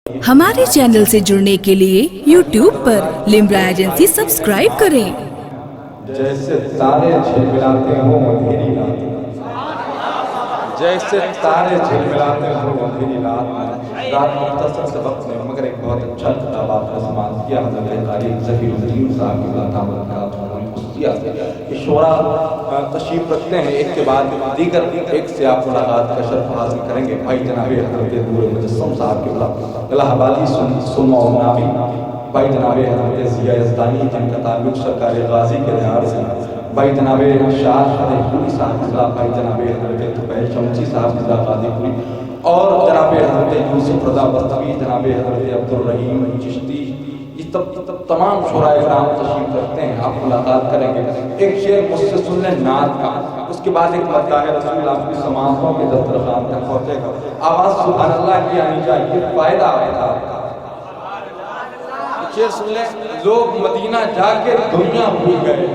हमारे चैनल से जुड़ने के लिए YouTube पर लिम्ब्रा एजेंसी सब्सक्राइब करें। जैसे तारे झिलमिलाते हो अंधेरी रात, जैसे तारे झिलमिलाते हो अंधेरी रात में। रात मुख्तसर से वक्त में मगर एक बहुत अच्छा किताब आपने समाप्त किया हज़रत क़ारी ज़हीरुद्दीन साहब की ये शोरा तशरीफ रखते हैं। एक के बाद दीगर एक से आप मुलाकात का शर्फ हासिल करेंगे। भाई जनाब हज़रत नूर मुजस्सम साहब के इलाहाबादी सुन्ना और नामी, भाई जनाब हज़रत ज़िया यज़दानी जिनका ताल्लुक़ सरकार गाज़ी के लिहाज से, भाई जनाब शाह शाहपुरी साहब, भाई जनाब हज़रत तुफ़ैल शमसी साहब गाज़ीपुरी, और जनाब हज़रत यूसुफ रज़ा बस्तवी, जनाब हज़रत अब्दुल रहीम चिश्ती, तमाम शोरा इकराम तशरीफ रखते हैं। आप मुलाकात करेंगे। एक शेर मुझसे सुन लें नात का, उसके बाद एक मद्दाह रसूल आपकी समातों के दस्तरखान तक पहुँचेगा। आवाज़ सुभान अल्लाह की आनी चाहिए, फ़ायदा आएगा। शेर सुन लें। लोग मदीना जाके दुनिया भूल गए।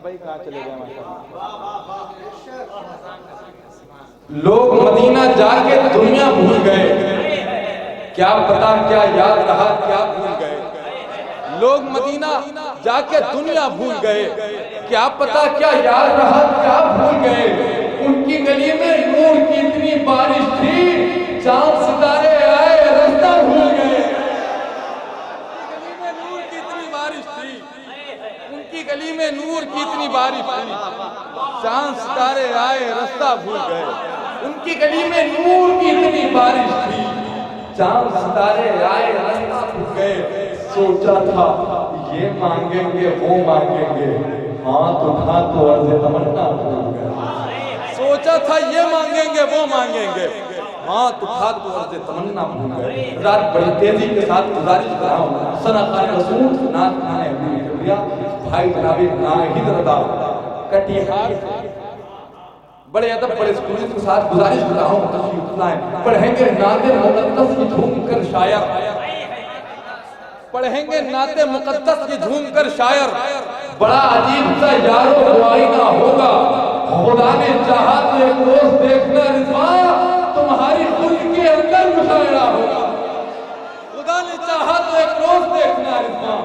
भाई कहाँ चले गए? लोग मदीना जाके दुनिया भूल गए, क्या पता क्या याद रहा क्या भूल गए। लोग मदीना जाके दुनिया भूल गए, क्या पता क्या याद रहा क्या भूल गए। उनकी गली में नूर की इतनी बारिश थी, चांद सितारे आए रास्ता भूल गए। उनकी गली में नूर की इतनी बारिश थी, चांद सितारे आए रास्ता भूल गए। उनकी गली में नूर की इतनी बारिश थी, चांद सितारे आए रास्ता भूल गए। सोचा था ये मांगेंगे वो मांगेंगे, हाथ उठा तो अर्ज़ तमन्ना भूल गए। सोचा था ये मांगेंगे वो मांगेंगे, हाथ उठा तो अर्ज़ तमन्ना भूल गए। रात बड़ी तेजी के साथ गुजारिश कर रहा हूँ। सना रसूल नाथ खाने भाई जनाबी नाहिद रज़ा कटिहार बड़े अदब बड़े सुकून के साथ गुजारिश कर रहा हूँ तशरीफ लाएं। पढ़ेंगे नाते मुक़द्दस की झूम कर शायर, पढ़ेंगे नाते मुक़द्दस की झूम कर शायर। बड़ा अजीब सा यारो आईना होगा, खुदा ने चाहा तो एक रोज देखना रिज़वा, तुम्हारी खुद के अंदर मुशायरा होगा। खुदा ने चाहा तो एक रोज देखना रिज़वा,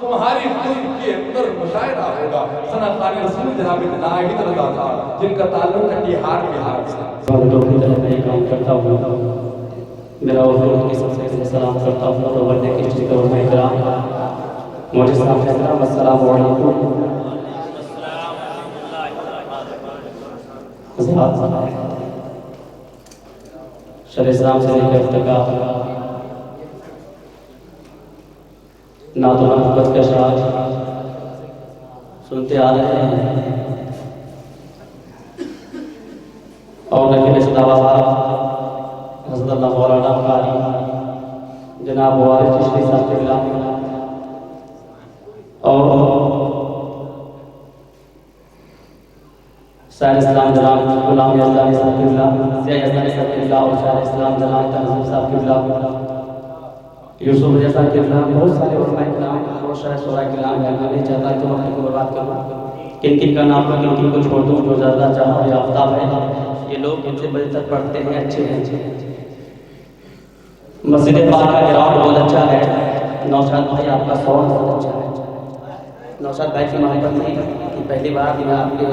तुम्हारी खुद के अंदर मुशायरा होगा। सना क़ारी रसूल जनाब नाहिद रज़ा साहब जिनका ताल्लुक कटिहार बिहार से। मैं काम करता हूँ, मेरा हुजूर की सबसे सलाम करता हूँ। तो वर्दे की चीज़ और मैं इकराम मुझे साहब कहना अस्सलाम वालेकुम। शर इस्लाम से लेकर तक ना तो मोहब्बत का शाज सुनते आ रहे हैं, और न कि रिश्ता हज़रत मौलाना क़ारी जनाब वारिस चिश्ती साहब के खिलाफ, और शायर इस्लाम जनाब गुलाम यज़दानी साहब के खिलाफ, ज़िया यज़दानी साहब के खिलाफ, और शायर इस्लाम जनाब तंज़ीम साहब के खिलाफ, यूसुफ जैसा के नाम, बहुत सारे उलमाए किराम, बहुत सारे शोरा किराम हैं। मैं नहीं चाहता कि वक्त को बर्बाद करूँ। किन किन का नाम लो, किन किन को छोड़ दूँ। जो ज़्यादा चाहो या आफ्ताब है, ये लोग इनसे बजे तक पढ़ते हैं, अच्छे हैं। मस्जिद पाक का ग्राउंड बहुत अच्छा है। नौशाद भाई आपका साउंड बहुत अच्छा है। नौशाद भाई की मोहब्बत नहीं कि पहली बार मैं आपके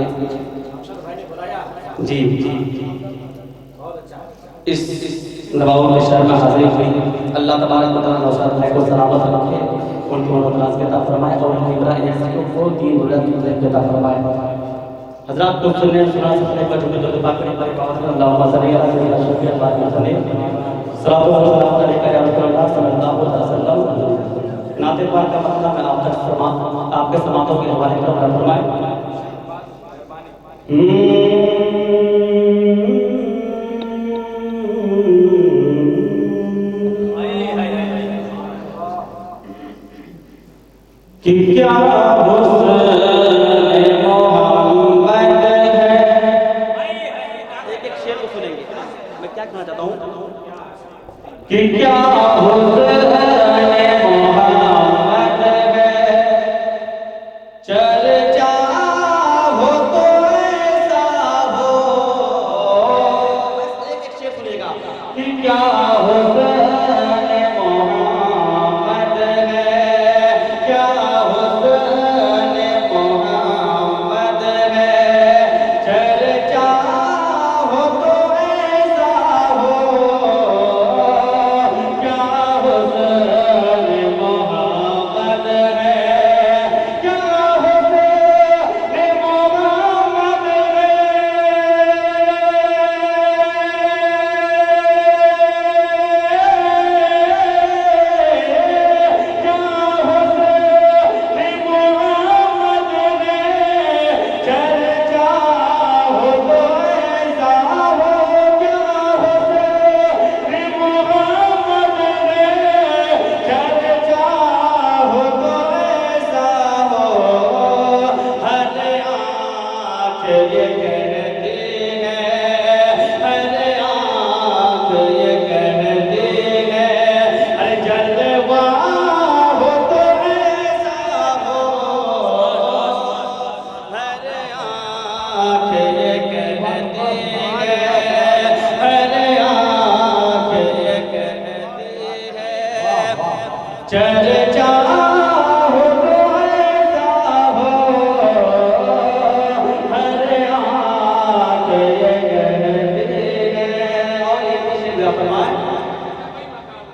जी इस नवाब के शहर में हाजिर हुई। अल्लाह तबारक व तआला नौशाद भाई को सलामत रखे, उनकी मनोकामना के अता फरमाए, और लिम्ब्रा एजेंसी को दीन दुनिया की अता फरमाए। हज़रात को सुनने सुना सकने पर जुमे तो पाक करीम पर पावन अल्लाहुम्मा सल्ली अला सय्यिदिना शफीअल बारिक वसल्लम सल्लल्लाहु अलैहि वसल्लम। नाते पाक का मतलब मैं आप तक आपके समातों के हवाले कर फरमाए। कि क्या हुस्न मोहम्मद है। एक शेर को सुनेंगे, मैं क्या कहना चाहता हूँ कि क्या हुस्न मोहम्मद है, चल जाओ तो ऐसा हो। एक शेर सुनेगा कि क्या हो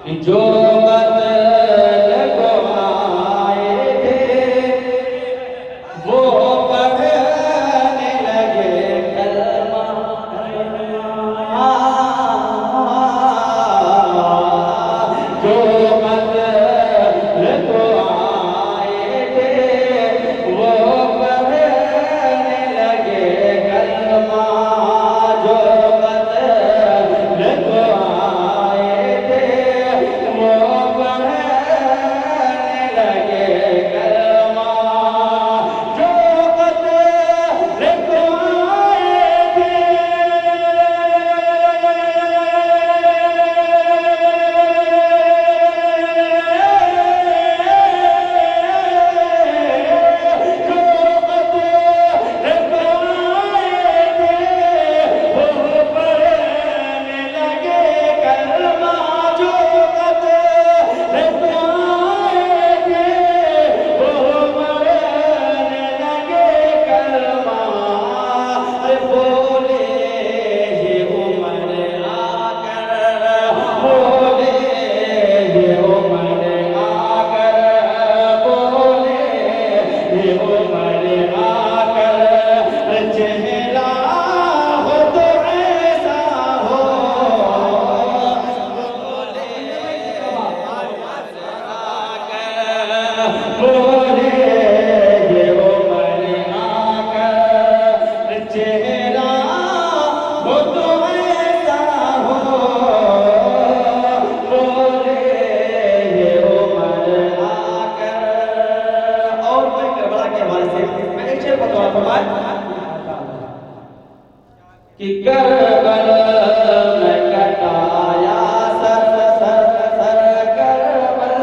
जो बदल को आए थे वो पढ़ने लगे कलमा। जो बदल को आए थे वो पढ़ने लगे कलमा। जो बदल को आए थे वो पढ़ने लगे कलमा। जो बदल को आए थे कि करबल में कटाया सर सर सर, करबल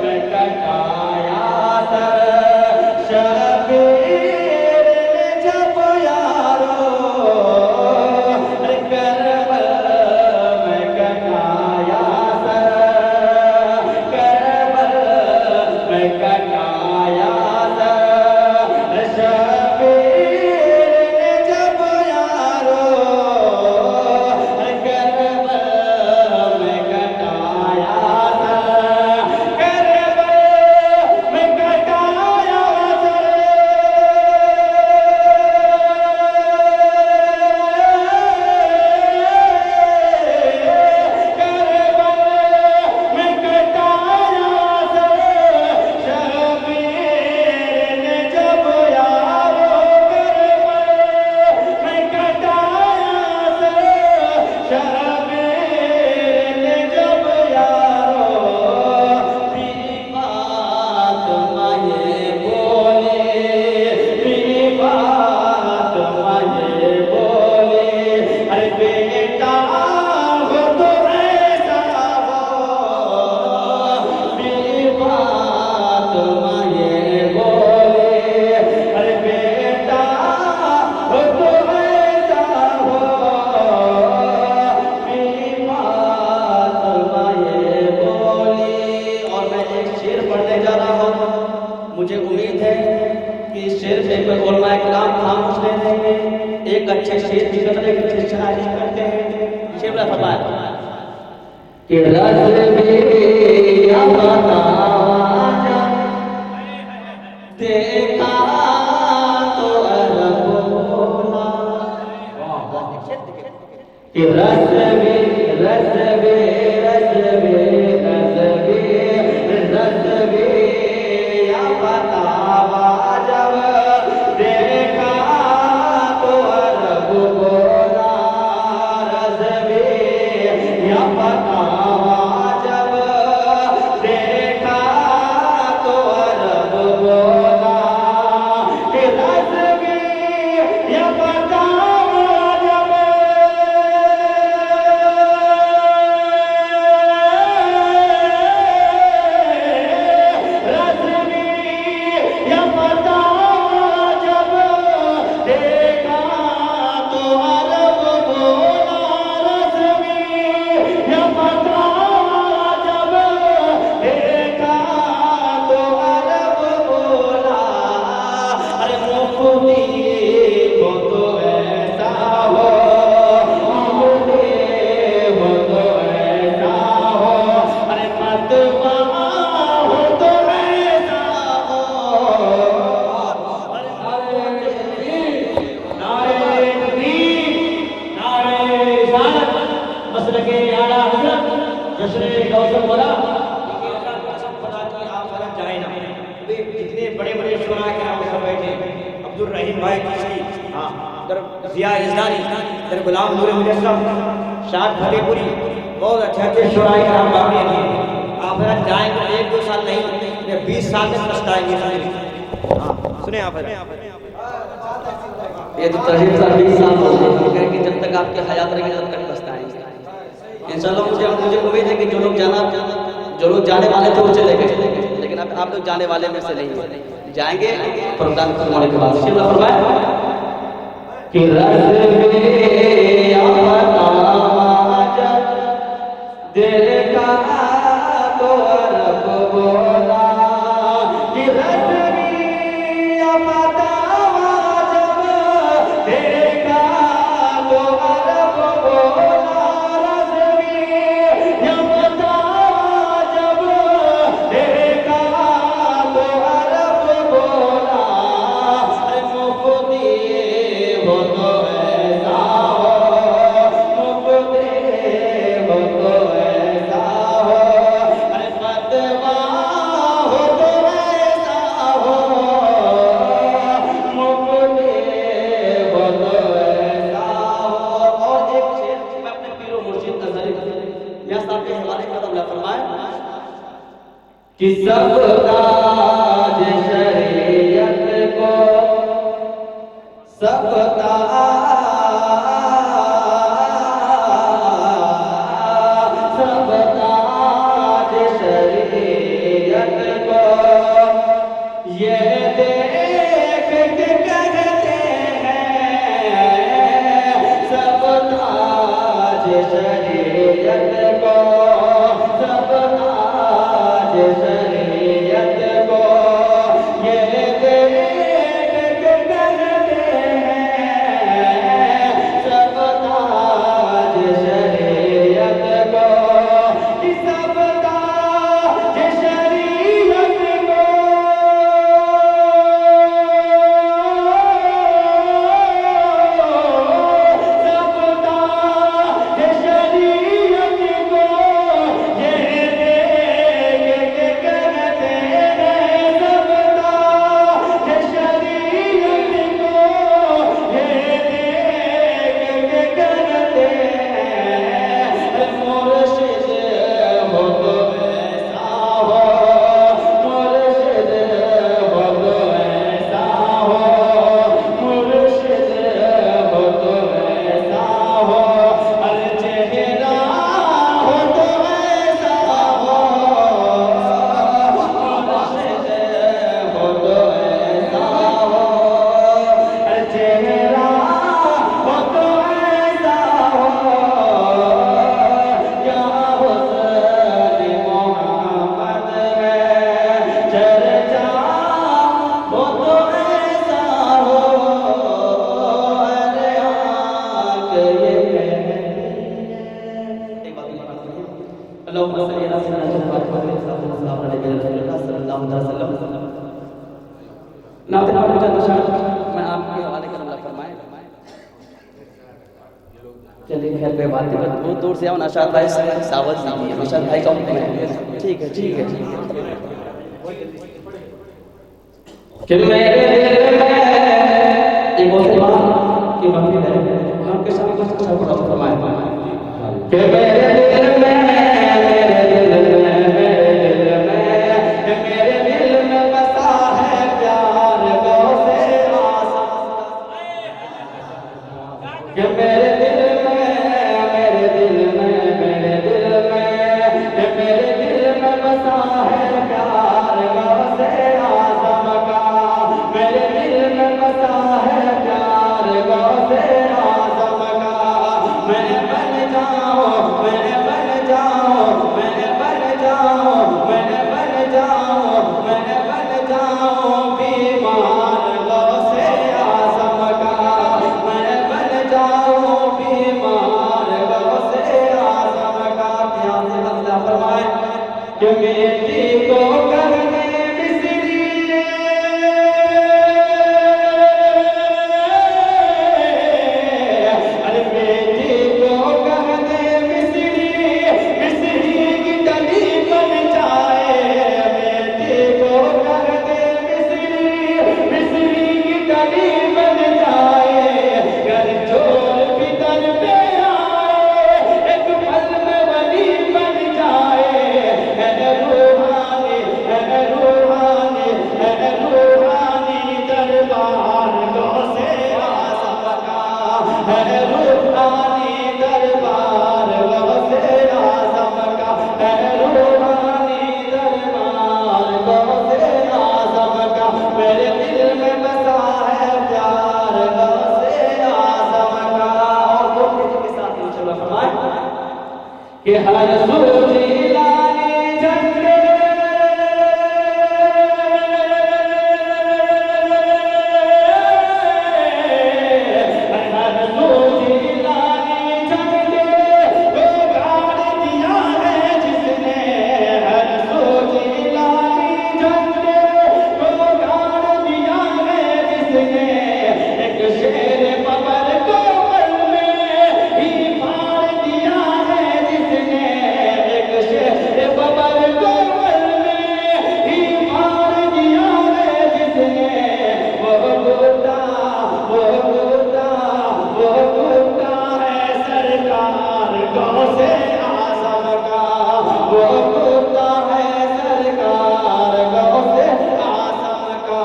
में कटाया सर। शबीर ने जब यारो करबल में कटाया सर, करबल में कटाया सर। शबीर ने जब यारो करबल में कटाया सर, करबल में कटाया सर। करबल में कटाया सर। शबीर ने जब यारो करबल में कटाया सर। शबीर ने जब यारो पीरी फातिमा ये बोले, पीरी फातिमा ये बोले, अरे बेटा हो तो ऐसा हो। पीरी फातिमा ये बोले, अरे बेटा हो तो ऐसा हो। पीरी फातिमा ये बोली। और मैं एक शेर पढ़ने जा रहा हूँ। मुझे उम्मीद है कि इस शेर पे कोई उलमा इकराम खामोश नहीं रहेंगे। एक अच्छे शेर की कदर एक अच्छी शायरी करते हैं। शेर में फरमाया कि रज़ भी बता देखा तो अरब बोला। कि रज़ भी रज़ भी रज़ भी रज़ भी रज़ भी बतावा जब देखा तो अरब बोला। रज़ भी बतावा जब देखा जश्न कौसर बोला कि अल्लाह की कसम खुदा की आप फरक जाए ना। अभी जितने बड़े बड़े शुरा के नाम पर बैठे, अब्दुल रहीम भाई चिश्ती, हाँ, इधर जिया इज़दानी, इधर गुलाम नूर मुजस्सम, शाद फतेहपुरी, बहुत अच्छे अच्छे शुरा के नाम बाकी हैं। आप फरक जाएंगे 1-2 साल नहीं, 20 साल तक पछताएंगे। हाँ सुने आप ये तो तहरीर साहब 20 साल हो गए कि जब तक आपकी हयात रहेगी तब तक पछताएंगे। इंशाल्लाह मुझे उम्मीद है कि जो लोग जाने वाले थे वो चले गए, लेकिन अब आप लोग जाने वाले में से नहीं है, जाएंगे प्रोग्राम खत्म होने के बाद। शिमला फरमाए कि रज़ में आवाज़ दिल का तो अरब बोला कि रज़ में आवाज़ दिल का तो अरब बोला। कि सब ताज शरीयत को सब ताज शरीयत को ये देख के कहते हैं सब ताज शरीयत को सब ताज शरीयत को ये देख के कहते हैं सब ताज शरीयत को कि सब ताज शरीयत को सब ताज शरीयत को ये देख के कहते हैं सब ताज शरीयत को ये देख के कहते हैं मुर्शिद हो तो ऐसा हो मुर्शिद हो तो ऐसा हो मुर्शिद हो तो ऐसा हो हर चेहरा हो तो ऐसा हो मुर्शिद हो तो ऐसा हो हर चेहरा हो तो ऐसा हो या हुस्न मोहम्मद में चर्चा हो तो ऐसा हो अरे आँख ये कहती है। एक बात अल्लाहुम्मा सल्ली अला सय्यिदिना मुहम्मद सल्लल्लाहु अलैहि वसल्लम। नाज़रीन मैं आपके हवाले कर अल्लाह फरमाए। चलिए खैर कोई बात नहीं, बहुत दूर से आओ नशाद भाई सावत दीजिए, नशाद भाई का हुक्म है। ठीक है ठीक है ठीक है कि मेरे दिल में एक मुसलमान की महफिल है, हम के साथ कुछ अच्छा बुरा फरमाए कि मेरे दिल में मेरे दिल में मेरे दिल में कि मेरे दिल में बसा है प्यार गौसे आसम कि मेरे दिल में मेरे दिल में मेरे दिल में कि मेरे दिल में बसा है प्यार गौसे आसम का मेरे दिल में बसा है प्यार गौसे आसम का मैं बन जाऊं मैं बन जाऊं मैं बन जाऊं मैं बन जाऊं मैं बन जाऊं बीमार गौसे आसम का मैं बन जाऊं बीमार गौसे आसम का। ध्यान से अल्लाह फरमाए कि बेटी को करने मिस्री अरे बेटी को कहते मिस्री मिस्री हर सूझी लाने झंडे हर सूझी लाने झंडे वो गाड़ दिया है जिसने हर सूझी लाने झंडे वो गाड़ दिया है जिसने एक शेर बबर को पल में ही फाड़ दिया है जिसने एक शेर बबर को पल में ही फाड़ दिया है जिसने वो कुत्ता है सरकार गौसे आज़म का वो कुत्ता है सरकार गौसे आज़म का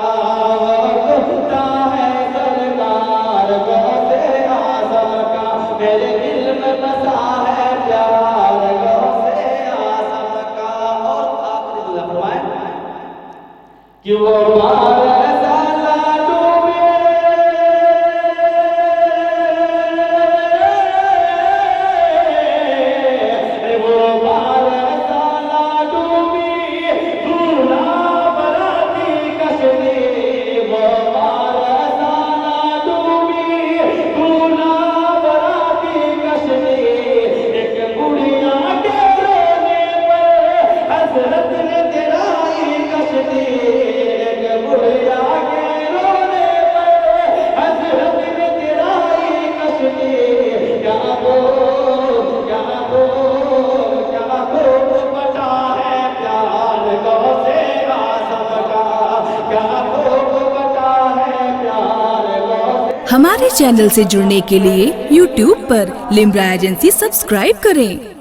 वो कुत्ता है सरकार गौसे आज़म का मेरे दिल में बसा है प्यार गौसे आज़म का। और आखिरी दुआ फरमाए कि वो मार साला डूबे वो मार साला डूबी दूल्हा बराती कश्ती वो मार साला डूबी दूल्हा बराती कश्ती एक बुढ़िया के रोने पर हसरत ने तेराई कश्ती एक बुढ़िया के रोने पर हसरत ने तेराई कश्ती क्या बटा है प्यार गौसे आज़म का क्या बटा है प्यार गौसे। हमारे चैनल से जुड़ने के लिए YouTube पर लिम्रा एजेंसी सब्सक्राइब करें।